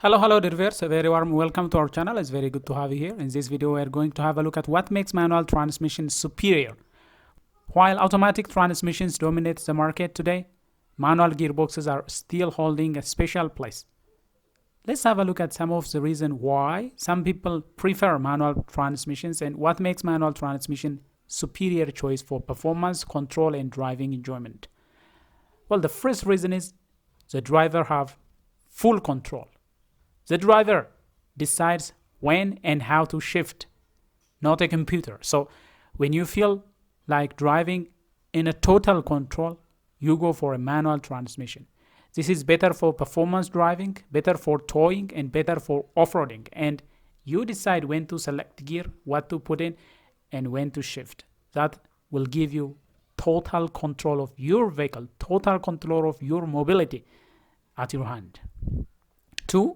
Hello dear viewers, a very warm welcome to our channel. It's very good to have you here. In this video we are going to have a look at what makes manual transmission superior. While automatic transmissions dominate the market today, manual gearboxes are still holding a special place. Let's have a look at some of the reasons why some people prefer manual transmissions and what makes manual transmission superior choice for performance, control and driving enjoyment. Well, the first reason is the driver have full control. The driver decides when and how to shift, not a computer. So when you feel like driving in a total control, you go for a manual transmission. This is better for performance driving, better for towing, and better for off-roading. And you decide when to select gear, what to put in, and when to shift. That will give you total control of your vehicle, total control of your mobility at your hand. 2,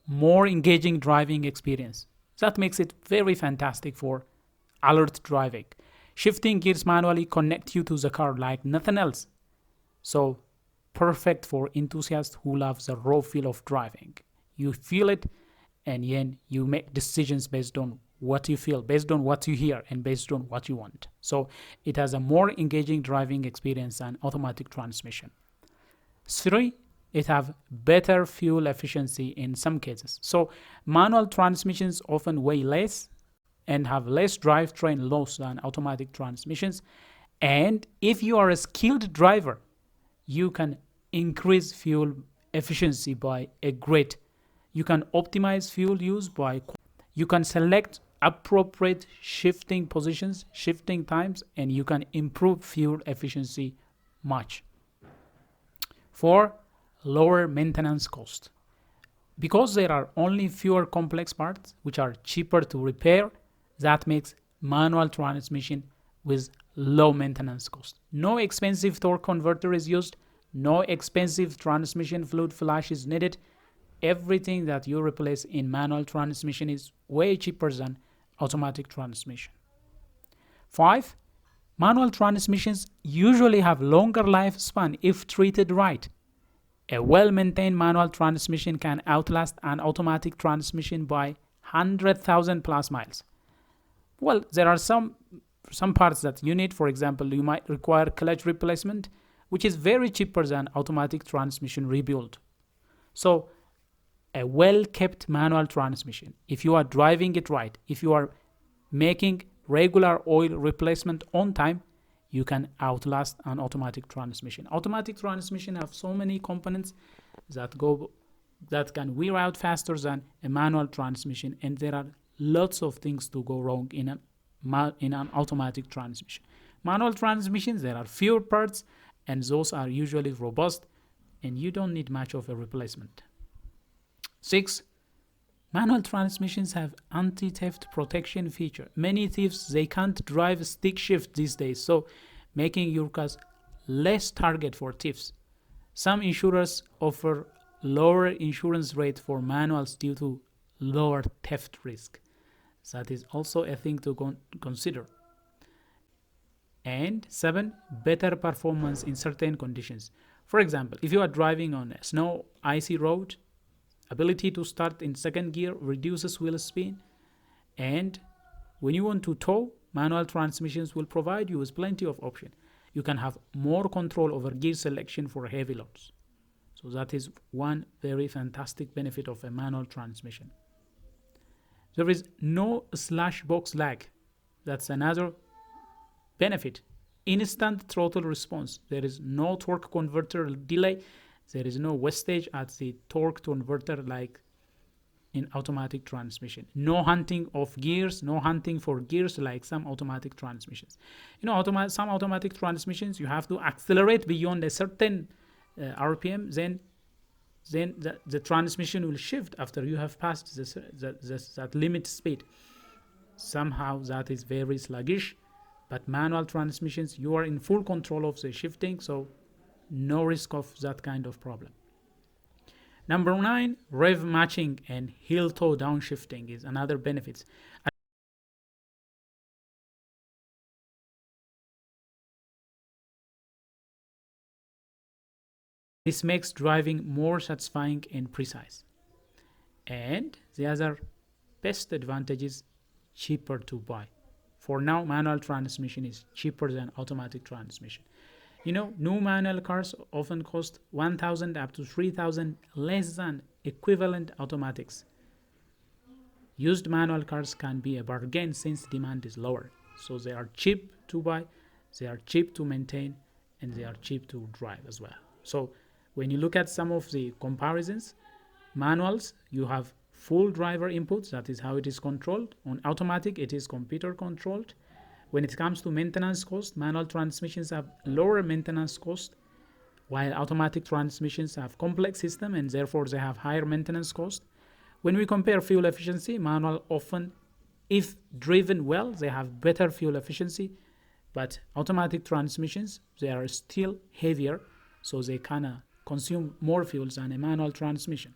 more engaging driving experience. That makes it very fantastic for alert driving. Shifting gears manually connect you to the car like nothing else. So perfect for enthusiasts who love the raw feel of driving. You feel it and then you make decisions based on what you feel, based on what you hear, and based on what you want. So it has a more engaging driving experience than automatic transmission. 3, it have better fuel efficiency in some cases. So manual transmissions often weigh less and have less drivetrain loss than automatic transmissions. And if you are a skilled driver, you can increase fuel efficiency by a great. You can optimize fuel use by, you can select appropriate shifting positions, shifting times, and you can improve fuel efficiency much. 4, lower maintenance cost. Because there are only fewer complex parts which are cheaper to repair, that makes manual transmission with low maintenance cost. No expensive torque converter is used, no expensive transmission fluid flush is needed. Everything that you replace in manual transmission is way cheaper than automatic transmission. 5, manual transmissions usually have longer lifespan if treated right. A well-maintained manual transmission can outlast an automatic transmission by 100,000 plus miles. Well, there are some parts that you need. For example, you might require clutch replacement, which is very cheaper than automatic transmission rebuild. So a well-kept manual transmission, if you are driving it right, if you are making regular oil replacement on time, you can outlast an automatic transmission. Automatic transmission have so many components that can wear out faster than a manual transmission, and there are lots of things to go wrong in an automatic transmission. Manual transmissions, there are fewer parts, and those are usually robust, and you don't need much of a replacement. 6, manual transmissions have anti-theft protection feature. Many thieves, they can't drive stick shift these days, so making your cars less target for thieves. Some insurers offer lower insurance rate for manuals due to lower theft risk. That is also a thing to consider. And 7, better performance in certain conditions. For example, if you are driving on a snow, icy road, ability to start in second gear reduces wheel spin, and when you want to tow, manual transmissions will provide you with plenty of options. You can have more control over gear selection for heavy loads. So that is one very fantastic benefit of a manual transmission. There is no slash box lag. That's another benefit. Instant throttle response. There is no torque converter delay. There is no wastage at the torque converter like in automatic transmission. No hunting of gears, no hunting for gears like some automatic transmissions. Some automatic transmissions, you have to accelerate beyond a certain RPM, then the transmission will shift after you have passed that limit speed. Somehow that is very sluggish, but manual transmissions, you are in full control of the shifting, so no risk of that kind of problem. Number 9, rev matching and heel toe downshifting is another benefit. This makes driving more satisfying and precise. And the other best advantage is cheaper to buy. For now, manual transmission is cheaper than automatic transmission. You know, new manual cars often cost 1,000 up to 3,000 less than equivalent automatics. Used manual cars can be a bargain since demand is lower. So they are cheap to buy, they are cheap to maintain, and they are cheap to drive as well. So when you look at some of the comparisons, manuals, you have full driver inputs, that is how it is controlled. On automatic, it is computer controlled. When it comes to maintenance cost, manual transmissions have lower maintenance cost, while automatic transmissions have complex system and therefore they have higher maintenance cost. When we compare fuel efficiency, manual often, if driven well, they have better fuel efficiency, but automatic transmissions, they are still heavier, so they kind consume more fuels than a manual transmission.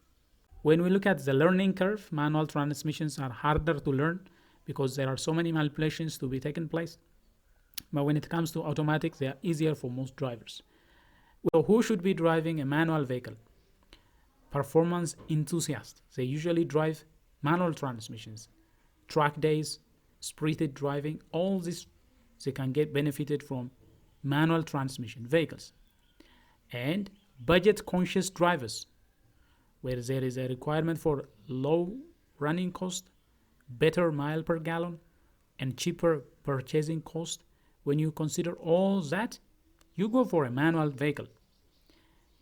When we look at the learning curve, manual transmissions are harder to learn because there are so many manipulations to be taken place. But when it comes to automatic, they are easier for most drivers. Well, who should be driving a manual vehicle? Performance enthusiasts. They usually drive manual transmissions. Track days, spirited driving, all this they can get benefited from manual transmission vehicles. And budget conscious drivers, where there is a requirement for low running cost, better mile per gallon, and cheaper purchasing cost. When you consider all that, you go for a manual vehicle.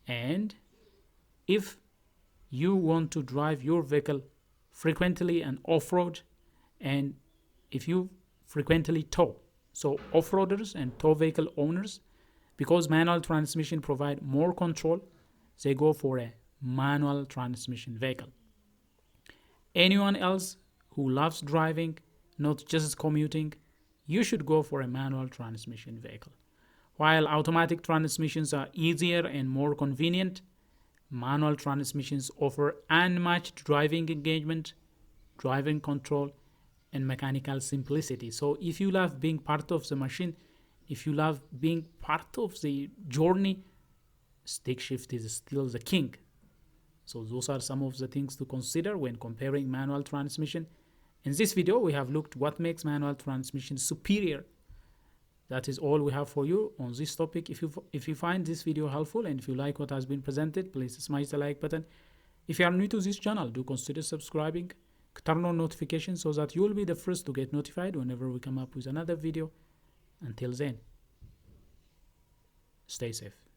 And if you want to drive your vehicle frequently and off-road, and if you frequently tow, so off-roaders and tow vehicle owners, because manual transmission provide more control, they go for a manual transmission vehicle. Anyone else who loves driving, not just commuting, you should go for a manual transmission vehicle. While automatic transmissions are easier and more convenient, manual transmissions offer unmatched driving engagement, driving control, and mechanical simplicity. So if you love being part of the machine, if you love being part of the journey, stick shift is still the king. So those are some of the things to consider when comparing manual transmission. In this video, we have looked what makes manual transmission superior. That is all we have for you on this topic. If you find this video helpful and if you like what has been presented, please smash the like button. If you are new to this channel, do consider subscribing. Turn on notifications so that you will be the first to get notified whenever we come up with another video. Until then, stay safe.